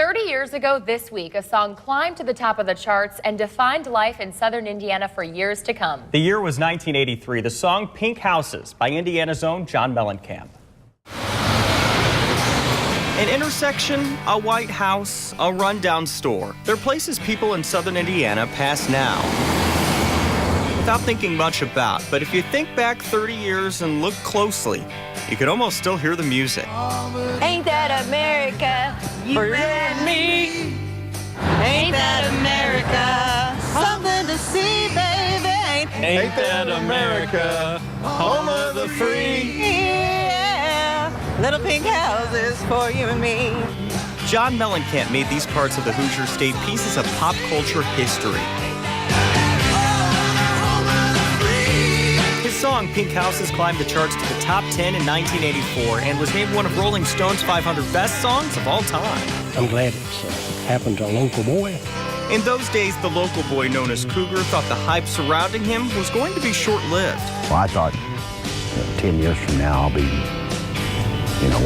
30 years ago this week, a song climbed to the top of the charts and defined life in southern Indiana for years to come. The year was 1983. The song Pink Houses by Indiana's own John Mellencamp. An intersection, a White House, a rundown store. They're places people in southern Indiana pass now without thinking much about. But if you think back 30 years and look closely, you could almost still hear the music. Ain't that America? For you and me. Ain't that America? Something to see, baby. Ain't that America? Home of the free. Yeah. Little pink houses for you and me. John Mellencamp made these parts of the Hoosier State pieces of pop culture history. His song, Pink Houses, climbed the charts to the top 10 in 1984 and was named one of Rolling Stone's 500 best songs of all time. I'm glad it's happened to a local boy. In those days, the local boy known as Cougar thought the hype surrounding him was going to be short-lived. Well, I thought 10 years from now I'll be,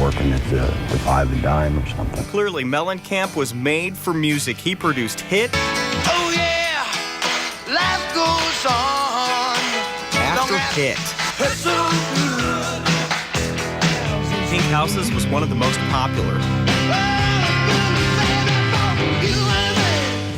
working at the Five and Dime or something. Clearly, Mellencamp was made for music. He produced hit. Oh yeah, life goes on. After hit. Pink Houses was one of the most popular.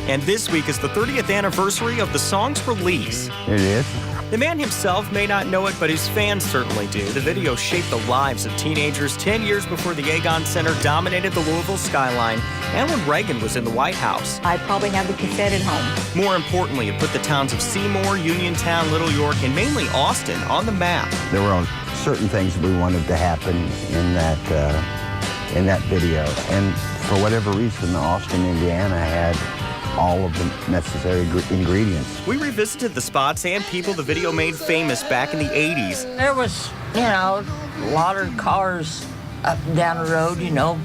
And this week is the 30th anniversary of the song's release. It is. The man himself may not know it, but his fans certainly do. The video shaped the lives of teenagers 10 years before the Aegon Center dominated the Louisville skyline and when Reagan was in the White House. I probably have the cassette at home. More importantly, it put the towns of Seymour, Uniontown, Little York, and mainly Austin on the map. There were certain things that we wanted to happen in that video. And for whatever reason, Austin, Indiana had all of the necessary ingredients. We revisited the spots and people the video made famous back in the 80s. There was, a lot of cars up and down the road,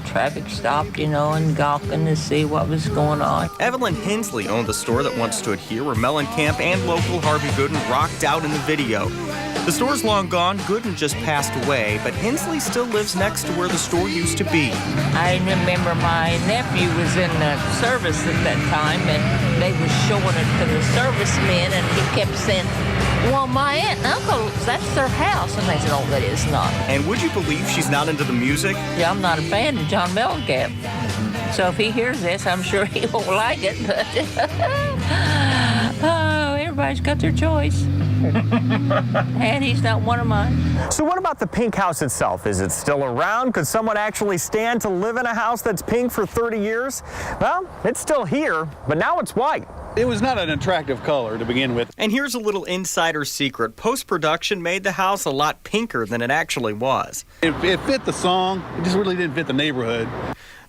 traffic stopped, and gawking to see what was going on. Evelyn Hensley owned the store that once stood here where Mellencamp and local Harvey Gooden rocked out in the video. The store's long gone, Gooden just passed away, but Hensley still lives next to where the store used to be. I remember my nephew was in the service at that time, and they was showing it to the servicemen, and he kept saying, well, my aunt and uncle, that's their house. And they said, oh, that is not. And would you believe she's not into the music? Yeah, I'm not a fan of John Mellencamp. So if he hears this, I'm sure he won't like it, but oh, everybody's got their choice. And he's not one of mine. So what about the Pink House itself? Is it still around? Could someone actually stand to live in a house that's pink for 30 years? Well, it's still here, but now it's white. It was not an attractive color to begin with. And here's a little insider secret. Post-production made the house a lot pinker than it actually was. It fit the song. It just really didn't fit the neighborhood.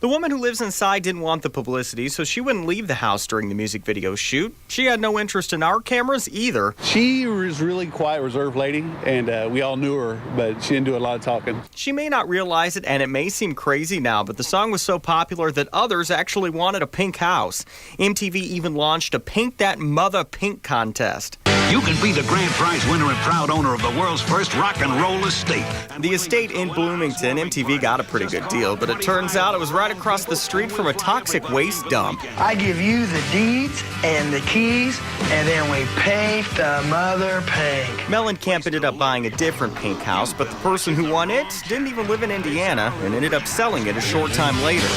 The woman who lives inside didn't want the publicity, so she wouldn't leave the house during the music video shoot. She had no interest in our cameras either. She was really quiet, reserved lady, and we all knew her, but she didn't do a lot of talking. She may not realize it, and it may seem crazy now, but the song was so popular that others actually wanted a pink house. MTV even launched a Paint That Mother Pink contest. You can be the grand prize winner and proud owner of the world's first rock and roll estate. The estate in Bloomington, MTV got a pretty good deal, but it turns out it was right across the street from a toxic waste dump. I give you the deeds and the keys, and then we paint the mother pink. Mellencamp ended up buying a different pink house, but the person who won it didn't even live in Indiana and ended up selling it a short time later.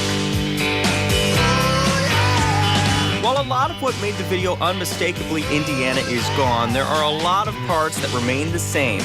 While a lot of what made the video unmistakably Indiana is gone, there are a lot of parts that remain the same.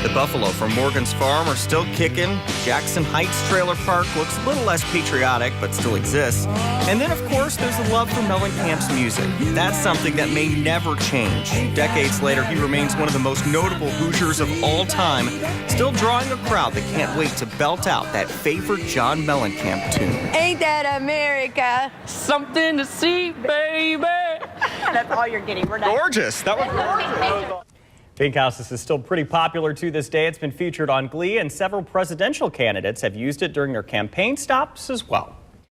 The buffalo from Morgan's Farm are still kicking. Jackson Heights Trailer Park looks a little less patriotic, but still exists. And then, of course, there's the love for Mellencamp's music. That's something that may never change. Decades later, he remains one of the most notable Hoosiers of all time, still drawing a crowd that can't wait to belt out that favorite John Mellencamp tune. Ain't that America? Something to see, baby. That's all you're getting. We're not. Gorgeous. That was gorgeous. Pink Houses is still pretty popular to this day. It's been featured on Glee, and several presidential candidates have used it during their campaign stops as well.